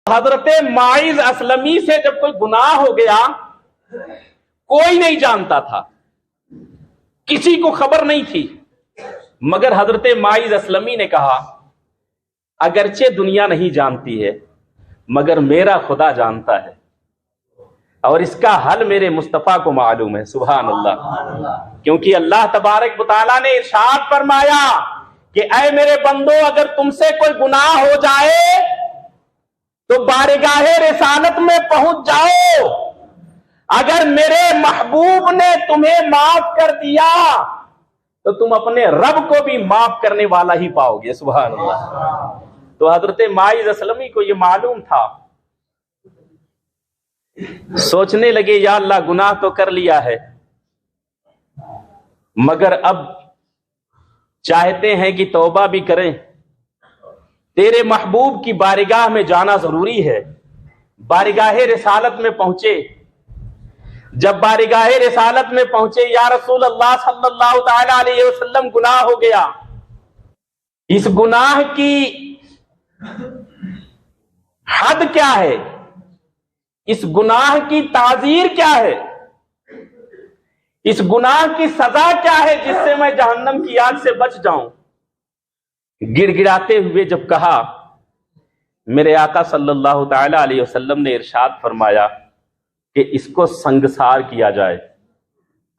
حضرت माइज असलमी से जब कोई गुनाह हो गया, कोई नहीं जानता था, किसी को खबर नहीं थी, मगर हजरत माइज असलमी ने कहा अगरचे दुनिया नहीं जानती है मगर मेरा खुदा जानता है और इसका हल मेरे मुस्तफा को मालूम है। सुभान अल्लाह। क्योंकि अल्लाह तबारक व तआला ने इरशाद फरमाया कि ऐ मेरे बंदो, अगर तुमसे कोई गुनाह हो जाए तो बारगाहे रिसालत में पहुंच जाओ। अगर मेरे महबूब ने तुम्हें माफ कर दिया तो तुम अपने रब को भी माफ करने वाला ही पाओगे। सुभान अल्लाह। तो हजरत माइज असलमी को यह मालूम था। सोचने लगे या अल्लाह गुनाह तो कर लिया है मगर अब चाहते हैं कि तौबा भी करें, तेरे महबूब की बारगाह में जाना जरूरी है। बारगाहे रिसालत में पहुंचे। जब बारगाहे रिसालत में पहुंचे, या रसूल अल्लाह सल्लल्लाहु तआला अलैहि वसल्लम गुनाह हो गया। इस गुनाह की हद क्या है, इस गुनाह की ताजीर क्या है, इस गुनाह की सजा क्या है जिससे मैं जहन्नम की आग से बच जाऊं। गिड़गिड़ाते हुए जब कहा, मेरे आका सल्लल्लाहु तआला अलैहि वसल्लम ने इरशाद फरमाया कि इसको संगसार किया जाए।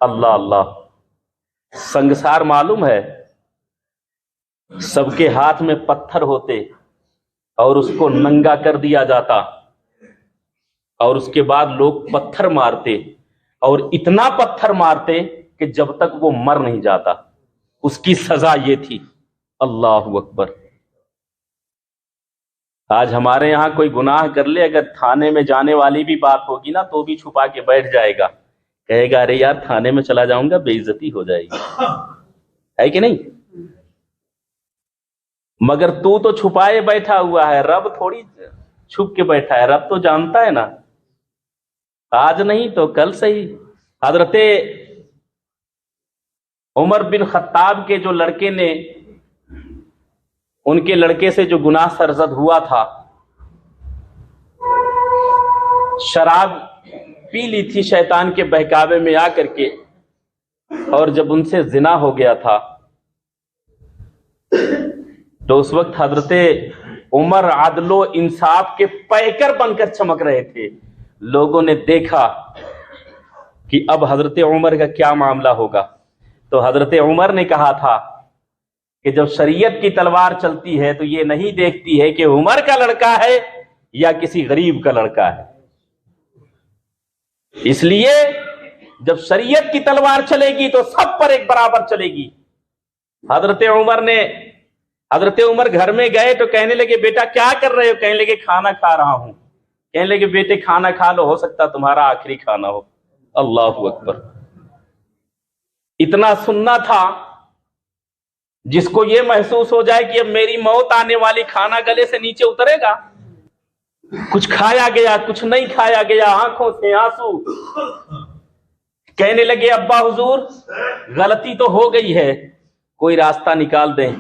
अल्लाह अल्लाह। संगसार मालूम है, सबके हाथ में पत्थर होते और उसको नंगा कर दिया जाता और उसके बाद लोग पत्थर मारते और इतना पत्थर मारते कि जब तक वो मर नहीं जाता। उसकी सजा ये थी। अल्लाहु अकबर। आज हमारे यहां कोई गुनाह कर ले, अगर थाने में जाने वाली भी बात होगी ना तो भी छुपा के बैठ जाएगा, कहेगा अरे यार थाने में चला जाऊंगा, बेइज्जती हो जाएगी, है कि नहीं। मगर तू तो छुपाए बैठा हुआ है, रब थोड़ी छुप के बैठा है, रब तो जानता है ना। आज नहीं तो कल सही। हजरते उमर बिन खत्ताब के जो लड़के ने, उनके लड़के से जो गुनाह सरजद हुआ था, शराब पी ली थी शैतान के बहकावे में आकर के, और जब उनसे जिना हो गया था तो उस वक्त हजरते उमर आदलो इंसाफ के पैकर बनकर चमक रहे थे। लोगों ने देखा कि अब हजरत उमर का क्या मामला होगा। तो हजरत उमर ने कहा था कि जब शरीयत की तलवार चलती है तो ये नहीं देखती है कि उमर का लड़का है या किसी गरीब का लड़का है। इसलिए जब शरीयत की तलवार चलेगी तो सब पर एक बराबर चलेगी। हजरत उमर घर में गए तो कहने लगे बेटा क्या कर रहे हो, कहने लगे खाना खा रहा हूं। कहने लगे बेटे खाना खा लो, हो सकता तुम्हारा आखिरी खाना हो। अल्लाहु अकबर। इतना सुनना था जिसको ये महसूस हो जाए कि अब मेरी मौत आने वाली, खाना गले से नीचे उतरेगा। कुछ खाया गया, कुछ नहीं खाया गया, आंखों से आंसू। कहने लगे अब्बा हुजूर गलती तो हो गई है, कोई रास्ता निकाल दें।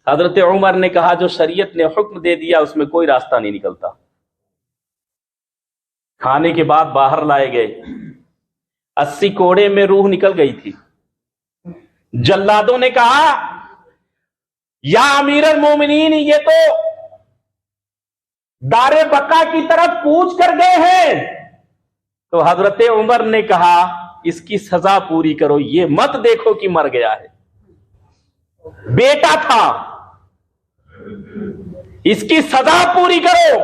हजरत उमर ने कहा जो शरीयत ने हुक्म दे दिया उसमें कोई रास्ता नहीं निकलता। खाने के बाद बाहर लाए गए। 80 कोड़े में रूह निकल गई थी। जल्लादों ने कहा या अमीरुल मोमिनीन, ये तो दारे बका की तरफ कूच कर गए हैं। तो हजरत उमर ने कहा इसकी सजा पूरी करो, ये मत देखो कि मर गया है, बेटा था, इसकी सजा पूरी करो।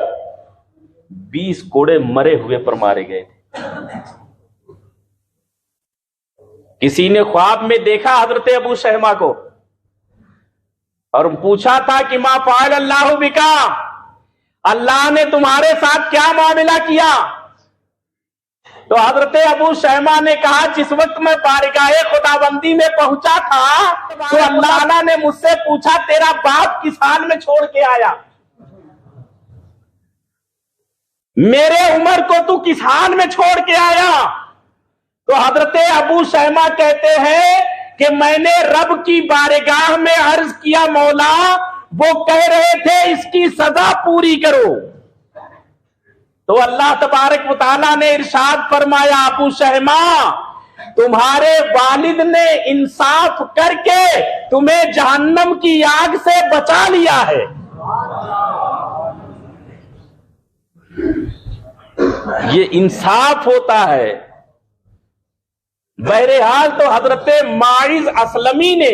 20 कोड़े मरे हुए पर मारे गए थे। किसी ने ख्वाब में देखा हजरत अबू शहमा को और पूछा था कि मा फ़अल अल्लाहु बिका, अल्लाह ने तुम्हारे साथ क्या मामला किया। तो हजरत अबू शहमा ने कहा जिस वक्त मैं बारगाहे खुदाबंदी में पहुंचा था तो अल्लाह ने मुझसे पूछा तेरा बाप किस हाल में छोड़ के आया, मेरे उमर को तू किस हाल में छोड़ के आया। तो हजरत अबू शहमा कहते हैं कि मैंने रब की बारगाह में अर्ज किया मौला, वो कह रहे थे इसकी सजा पूरी करो। تو अल्लाह तबारक व तआला ने इरशाद फरमाया, अबू शहमा, तुम्हारे वालिद ने इंसाफ करके तुम्हें जहन्नम की आग से बचा लिया है। ये इंसाफ होता है। बहरहाल तो हजरत माइज असलमी ने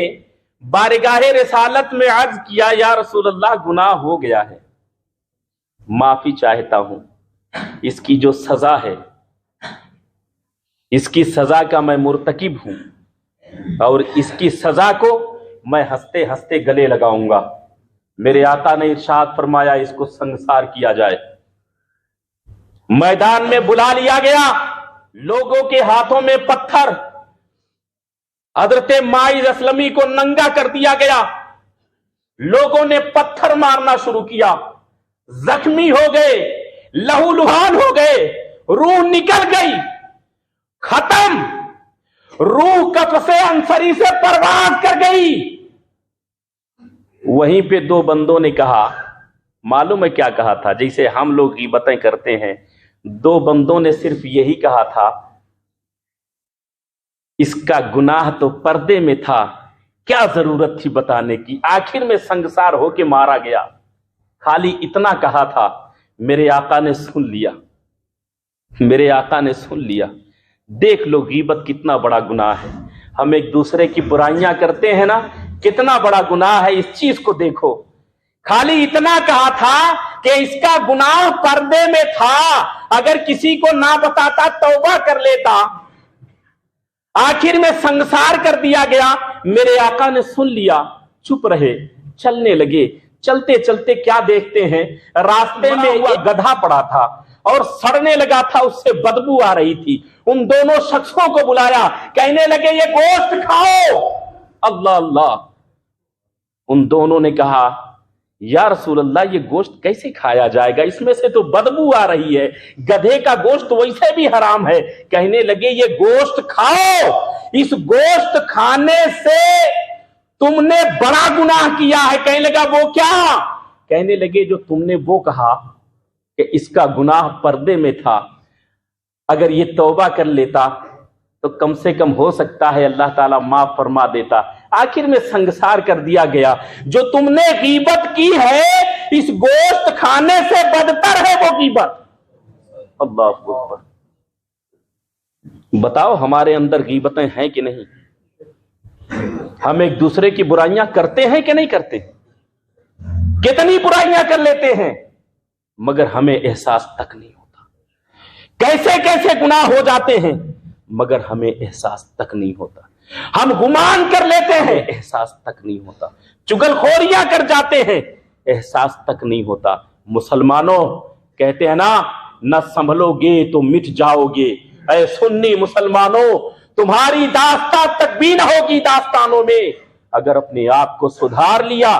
बारगाहे रिसालत में अर्ज किया, या रसूलल्लाह गुनाह हो गया है, माफी चाहता हूं, इसकी जो सजा है, इसकी सजा का मैं मुर्तकिब हूं और इसकी सजा को मैं हंसते हंसते गले लगाऊंगा। मेरे आका ने इरशाद फरमाया, इसको संसार किया जाए। मैदान में बुला लिया गया, लोगों के हाथों में पत्थर, हजरत माइज असलमी को नंगा कर दिया गया। लोगों ने पत्थर मारना शुरू किया, जख्मी हो गए, लहूलुहान हो गए, रूह निकल गई, खत्म, रूह कफ़से अंसरी से परवाज कर गई। वहीं पे दो बंदों ने कहा, मालूम है क्या कहा था? जैसे हम लोग गीबतें करते हैं, दो बंदों ने सिर्फ यही कहा था, इसका गुनाह तो पर्दे में था, क्या जरूरत थी बताने की, आखिर में संगसार होके मारा गया। खाली इतना कहा था, मेरे आका ने सुन लिया, मेरे आका ने सुन लिया। देख लो गीबत कितना बड़ा गुनाह है। हम एक दूसरे की बुराइयां करते हैं ना, कितना बड़ा गुनाह है, इस चीज को देखो। खाली इतना कहा था कि इसका गुनाह पर्दे में था, अगर किसी को ना बताता, तौबा कर लेता, आखिर में संसार कर दिया गया। मेरे आका ने सुन लिया, चुप रहे, चलने लगे। चलते चलते क्या देखते हैं, रास्ते में एक गधा पड़ा था और सड़ने लगा था, उससे बदबू आ रही थी। उन दोनों शख्सों को बुलाया, कहने लगे ये गोश्त खाओ। अल्लाह अल्लाह। उन दोनों ने कहा, या रसूल अल्लाह, ये गोश्त कैसे खाया जाएगा, इसमें से तो बदबू आ रही है, गधे का गोश्त वैसे भी हराम है। कहने लगे ये गोश्त खाओ, इस गोश्त खाने से तुमने बड़ा गुनाह किया है। कहने लगा वो क्या? कहने लगे जो तुमने वो कहा कि इसका गुनाह पर्दे में था, अगर ये तौबा कर लेता तो कम से कम हो सकता है अल्लाह ताला माफ फरमा देता। आखिर में संगसार कर दिया गया। जो तुमने गीबत की है, इस गोश्त खाने से बदतर है वो गीबत। अल्लाह अकबर। बताओ हमारे अंदर गीबतें हैं कि नहीं? हम एक दूसरे की बुराइयां करते हैं कि नहीं करते? कितनी बुराइयां कर लेते हैं, मगर हमें एहसास तक नहीं होता। कैसे कैसे गुनाह हो जाते हैं, मगर हमें एहसास तक नहीं होता। हम गुमान कर लेते हैं, एहसास तक नहीं होता। चुगलखोरियां कर जाते हैं, एहसास तक नहीं होता। मुसलमानों कहते हैं ना संभलोगे तो मिट जाओगे। ऐ सुन्नी मुसलमानों, तुम्हारी दास्तां तक भी न होगी दास्तानों में। अगर अपने आप को सुधार लिया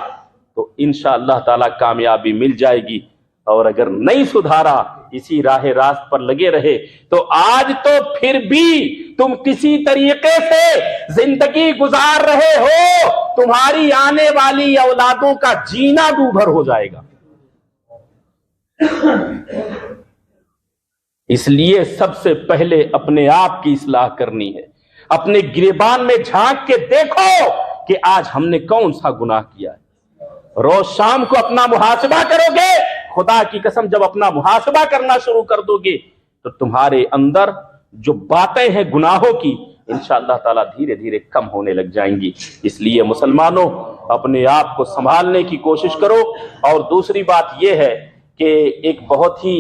तो इंशाअल्लाह ताला कामयाबी मिल जाएगी, और अगर नहीं सुधारा, इसी राह रास्त पर लगे रहे, तो आज तो फिर भी तुम किसी तरीके से जिंदगी गुजार रहे हो, तुम्हारी आने वाली औलादों का जीना दूभर हो जाएगा। इसलिए सबसे पहले अपने आप की इस्लाह करनी है। अपने गिरेबान में झांक के देखो कि आज हमने कौन सा गुनाह किया है। रोज शाम को अपना मुहासबा करोगे, खुदा की कसम जब अपना मुहासबा करना शुरू कर दोगे तो तुम्हारे अंदर जो बातें हैं गुनाहों की, इंशाअल्लाह ताला धीरे धीरे कम होने लग जाएंगी। इसलिए मुसलमानों, अपने आप को संभालने की कोशिश करो। और दूसरी बात यह है कि एक बहुत ही